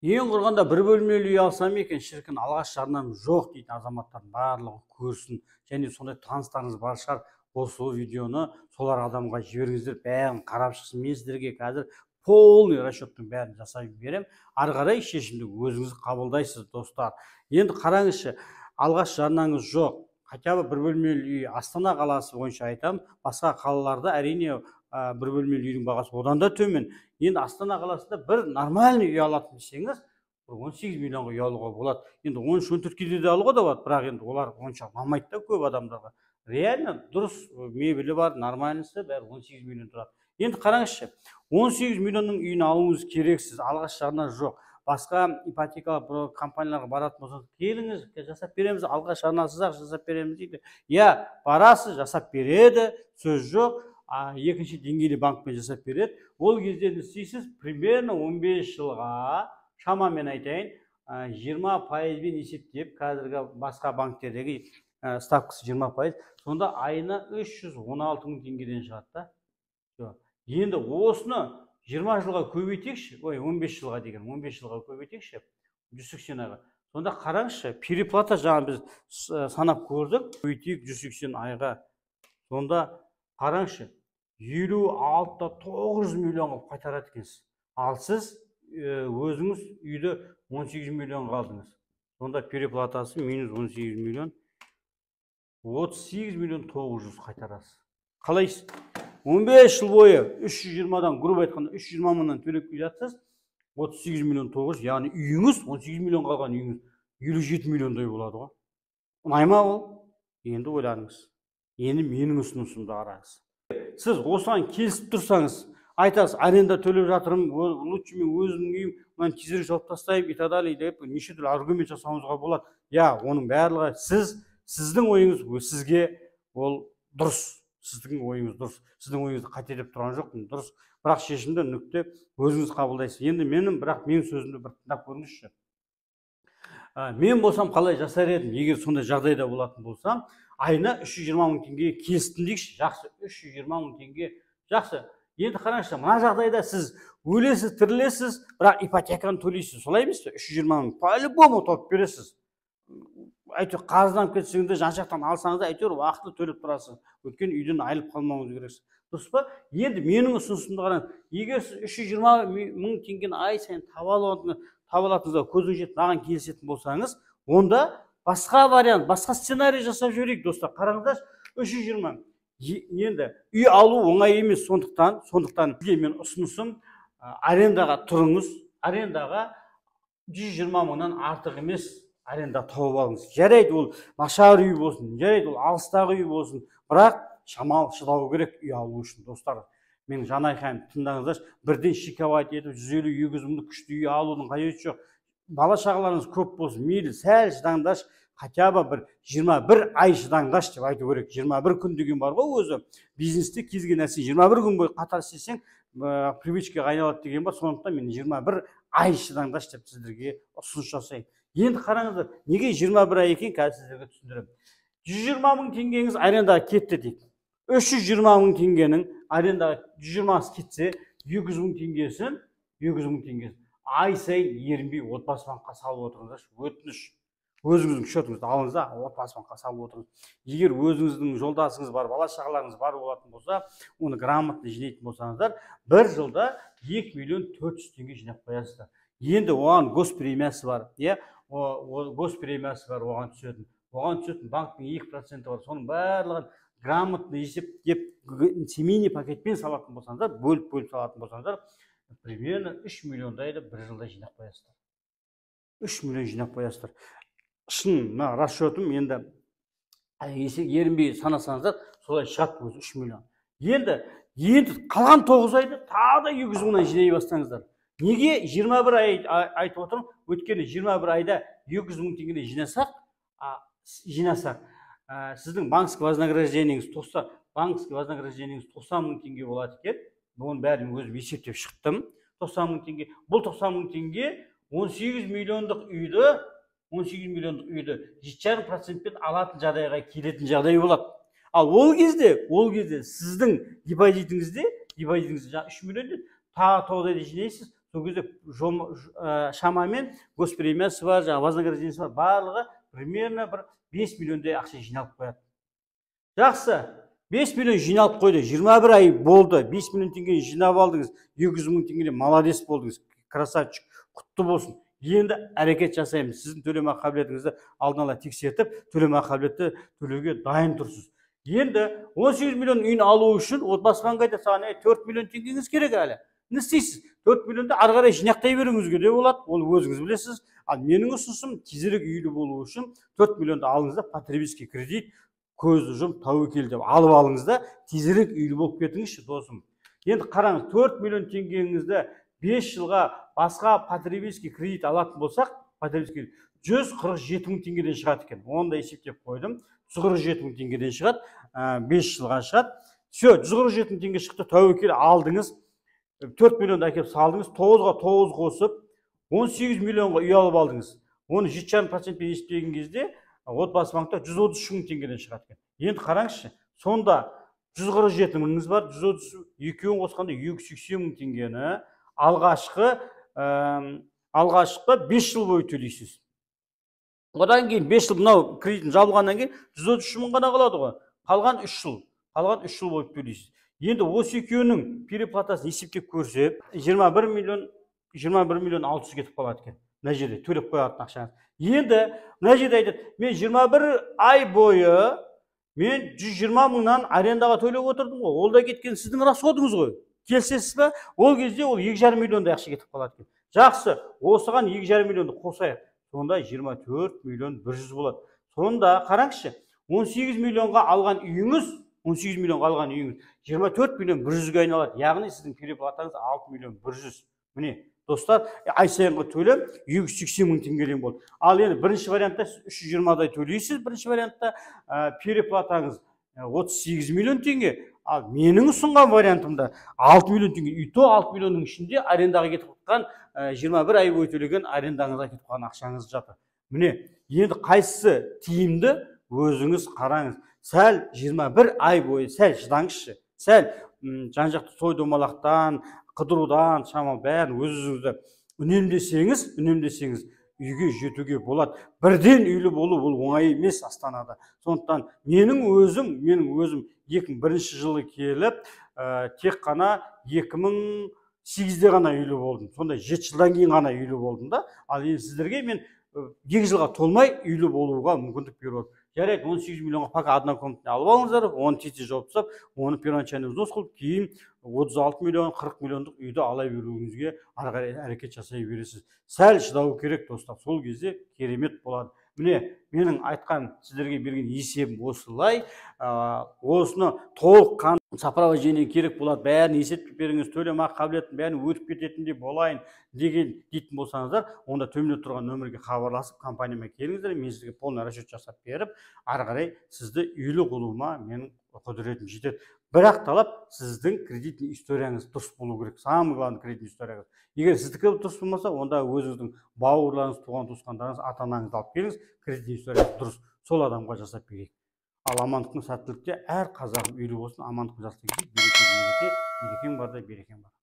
Ең құрғанда бір бөлмелі үй алсам екен, шіркін алғаш жарнам жоқ дейді азаматтардың барлығы көрсін. Және сондай таныстарыңыз бар шығар. Осы видеоны солар адамға жіберіңіздер, бәрін қарап шықсын. Мен сіздерге қазір полный расчеттің бәрін жасап беремін. Ары қарай шешімді өзіңіз қабылдайсыз, достар. Енді қараңызшы, алғаш жарнаңыз жоқ. Хотя бы бір бөлмелі үй Астана қаласы бойынша айтамын. Басқа қалаларда әрине бір бөлмелі үйдің бағасы одан да төмен. Енді Астана қаласында бір нормальный үй алатын десеңіз, 18 миллионға үй алуға болады. Енді 13-14 де алуға да болады, бірақ енді олар онша алмайды да көп адамдарға. Реально дұрыс мебелі бар, нормальныйсы бәрі 18 миллион тұрады. Енді қараңызшы, 18 миллионның үйін алуыңыз керексіз, алғаш жарна жоқ. Басқа ипотекалық компанияларға баратын болсаңыз, келіңіз, жасап береміз, алғаш жарнасыз-ақ жасап береміз дейді. Я, барасыз, жасап береді, сөз жоқ. Екінші деңгейлі банкпен жасап береді. Ол кезде не істейсіз? Примерно 15 жылға, шамамен айтайын, 20%-бен есептеп, қазіргі басқа банктердегі ставкасы 20%, сонда айына 316 мың теңгеден шығады да. Енді осыны 20 жылға көбейтекші, 15 жылға деген, 15 жылға көбейтекші, 180 айға. Сонда қараңызшы, переплата жаңа біз санап көрдік, көбейтейік 180 айға. Сонда қараңызшы, 56-900 миллионға қайтарады екенсіз. Ал сіз өзіңіз үйді 18 миллионға алдыңыз. Сонда переплатасы минус 18 миллион, 38 миллион 900 қайтарасыз. Қалайсыз? 15 жыл бойы 320-дан, грубо айтқанда 320 мыңнан төлеп келе жатсыз, 38 миллион 900, яғни үйіңіз, 18 миллион қалған үйіңіз 57 миллиондай болады ғой. Ұнай ма ол? Енді ойланыңыз. Енді менің ұсынысымды қараңыз. Сіз осыған келісіп тұрсаңыз, айтасыз, аренда төлеп жатырмын, лучше мен өзімнің үйім, мынаны тезірек жауып тастайын, и т.д. деп неше түрлі аргумент жасауыңызға болады. Я, оның барлығы сіздің ойыңыз сізге ол дұрыс. Сіздің ойыңыз дұрыс. Сіздің ойыңызды қате деп тұрған жоқпын, дұрыс. Бірақ шешімді нүкте өзіңіз қабылдайсыз. Енді менің сөзімді бір тыңдап көріңізші. Мен болсам қалай жасар едім, егер сондай жағдайда болатын болсам, айына 320 мың теңге келістім дейікші. Жақсы, 320 мың теңге. Жақсы. Енді қараңызшы, мына жағдайда сіз өлесіз, тірілесіз, бірақ ипотеканы төлейсіз. Солай емес пе? 320 мың по-любому тауып бересіз. Әйтеуір қарызданып кетсеңіз, жан-жақтан алсаңыз, әйтеуір уақытылы төлеп тұрасыз. Өйткені үйден айырылып қалмауыңыз керексіз. Дұрыс па? Енді менің ұсынысымды қараңыз. Егер сіз 320 мың теңгені ай сайын таба алатыныңызға көзіңіз жетіп маған келісетін болсаңыз, онда басқа вариант, басқа сценарий жасап жіберейік, достар. Қараңыздар, 320. Енді үй алу оңай емес, сондықтан сізге мен ұсынысым, арендаға тұрыңыз. Арендаға 120 мыңнан артық емес аренда тауып алыңыз. Жарайды, ол нашар үй болсын, жарайды, ол алыстағы үй болсын, бірақ шамалы шыдау керек үй алу үшін, достар. Мен жаңа айтқаным, тыңдаңыздаршы, бірден шиковать етіп 150-200 мыңдық күшті үй алудың қажеті жоқ. Бала шағаларыңыз көп болсын, мейлі сәл шыдаңдаршы, хотя бы бір 21 ай шыдаңдаршы деп айту керек. 21 күн деген бар ғой өзі. Бизнесте кез келген нәрсе 21 күн бойы қатар істесең, привычкаға айналады деген бар. Сондықтан мен 21 ай шыдаңдаршы деп сіздерге ұсыныс жасаймын. Енді қараңыздар, неге 21 ай екен, қазір сіздерге түсіндіремін. 120 мың теңгеңіз арендаға кетті дейік. 320 мың теңгенің арендаға 120-сы кетсе, 200 мың теңгесін ай сайын ерінбей отбасы банкқа салып отырыңыздаршы. Өтініш. Өзіңіздің шотыңызды алыңыз да, отбасы банкқа салып отырыңыз. Егер өзіңіздің жолдасыңыз бар, бала шағаларыңыз бар болатын болса, оны грамотно жинайтын болсаңыздар, бір жылда 2 миллион 400 теңге жинап қоясыздар. Енді оған госпремиясы бар, госпремиясы бар, оған түсетін банктың 2% бар. Соның барлығын грамотно есептеп, семейный пакетпен салатын болсаңыздар, бөліп салатын болсаңыздар, примерно 3 миллиондайды бір жылда жинап қоясыздар. 3 миллион жинап қоясыздар. Шын, расчетым енді ерінбей санасаңыздар, солай шығады өзі 3 миллион. Енді қалған 9 айды тағы да 200 мыңнан жинай бастаңыздар. Неге 21 ай айтып отырмын? Өткені 21 айда 200 мың теңгені жинасақ, сіздің банковский вознаграждениеңіз 90 мың теңге болады екен. Бұның бәрін өзім есептеп шықтым. 90 мың теңге. Бұл 90 мың теңге 18 миллиондық үйді 7,5% алатын жағдайға келетін жағдай болады. Ал ол кезде сіздің депозитіңізде 3 миллион тағы 9 айды жинайсыз. сол кезде шамамен госпремиясы бар, жаңағы вознаграждениесі бар, барлығы примерно бір 5 миллиондай ақша жиналып қояды. Жақсы, 5 миллион жиналып қойды, 21 ай болды, 5 миллион теңге жинап алдыңыз, 200 мың теңгеден молодец болдыңыз, красавчик, құтты болсын. Енді әрекет жасаймыз. Сіздің төлем қабілетіңізді алдын ала тексертіп, төлем қабілетті төлеуге дайын тұрсыз. Енді 18 миллион үйін алу үшін отбасыға қайда саған 4 миллион теңгеңіз керек әлі. Не істейсіз? 4 миллионды ары қарай жинақтай беруіңізге де болады, ол өзіңіз білесіз. Ал менің ұсынысым тезірек үйлі болу үшін 4 миллионды алыңыз да потребительский кредит, көзді жұмып тәуекел деп алып алыңыз да тезірек үйлі болып кетіңізші, досым. Енді қараңыз, 4 миллион теңгеңізді 5 жылға басқа потребительский кредит алатын болсақ, потребительский 147 мың теңгеден шығады екен. Оны да есептеп қойдым. 147 мың теңгеден шығады, 5 жылға шығады. Все, 147 мың теңге шықты, тәуекел алдыңыз, 4 миллионды әкеп салдыңыз, 9-ға 9 қосып, 18 миллионға үй алып алдыңыз. Оны 7,5% есептеген кезде отбасы банкта 133 мың теңгеден шығады екен. Енді қараңызшы, сонда 147 мыңыңыз бар, 130 екеуін қосқанда 280 мың теңгені алғашқы 5 жыл бойы төлейсіз. Одан кейін 5 жыл мынау кредитін жабылғаннан кейін 133 мың ғана қалады ғой. Қалған 3 жыл бойы төлейсіз. Енді осы екеуінің переплатасын есептеп көрсек, 21 миллион 600 кетіп қалады екен. Мына жерде төлеп қоятын ақшаңыз. Енді мына жерде айтады, мен 21 ай бойы мен 120 мыңнан арендаға төлеп отырдым ғой. Ол да кеткен сіздің расходыңыз ғой. Келісесіз бе? Ол кезде ол 2,5 миллиондай ақша кетіп қалады екен. Жақсы, осыған 2,5 миллионды қосайық. Сонда 24 миллион 100 болады. Сонда қараңызшы, 18 миллионға алған үйіңіз 24 миллион 100-ге айналады. Яғни сіздің переплатаңыз 6 миллион 100. Міне, достар, ай сайынғы төлем 280 мың теңгеден болды. Ал енді бірінші вариантта 320-дай төлейсіз, бірінші вариантта переплатаңыз 38 миллион теңге. Ал менің ұсынған вариантымда 6 миллион теңге, үйто 6 миллионның ішінде арендаға кетіп жатқан 21 ай бойы төлеген арендаңызға кетіп қалған ақшаңыз жатыр. Міне, енді қайсысы тиімді өзіңіз қараңыз. Сәл 21 ай бойы сәл шыдаңызшы. Сәл жан-жақты той-домалақтан, қыдырудан, шамалы бәрін өзіңізді үнемдесеңіз, үйге жетуге болады. Бірден үйлі болу бұл оңай емес Астанада. Сондықтан менің өзім 2001 жылы келіп, тек қана 2008-де ғана үйлі болдым. Сонда 7 жылдан кейін ғана үйлі болдым да. Ал енді сіздерге мен 2 жылға толмай үйлі болуға мүмкіндік беріп отырмын. Жарайды, 18 миллионға пока однокомнатный алып алыңыздар, оны тез жауып тастап, оны первоначальный взнос қылып, кейін 36 миллион, 40 миллиондық үйді ала беруіңізге ары қарай әрекет жасай бересіз. Сәл шыдау керек, достар. Сол кезде керемет болады. Міне, менің айтқан сіздерге берген есебім осылай. Осыны толыққан сопровождение керек болады. Бәрін есептеп беріңіз, төлемақы қабілетін бәрін өтіп кететіндей болайын дейтін болсаңыздар, онда төменде тұрған нөмірге хабарласып, компанияма келіңіздер, мен сізге полный расчет жасап беріп, ары қарай сізді үйлі қылуыма менің құдіретім жетеді. Бірақ талап сіздің кредитный историяңыз дұрыс болу керек. Самый главный кредитный историяңыз. Егер сіздікі дұрыс болмаса, онда өзіңіздің бауырларыңыз, туған туысқандарыңыз, ата-анаңызды алып келіңіз, кредитный историяңыз дұрыс. Сол адамға жасап берейік. Ал амандықтың сәттілікте әр қазағым үйлі болсын, амандық жасап берекең барда берекең бар.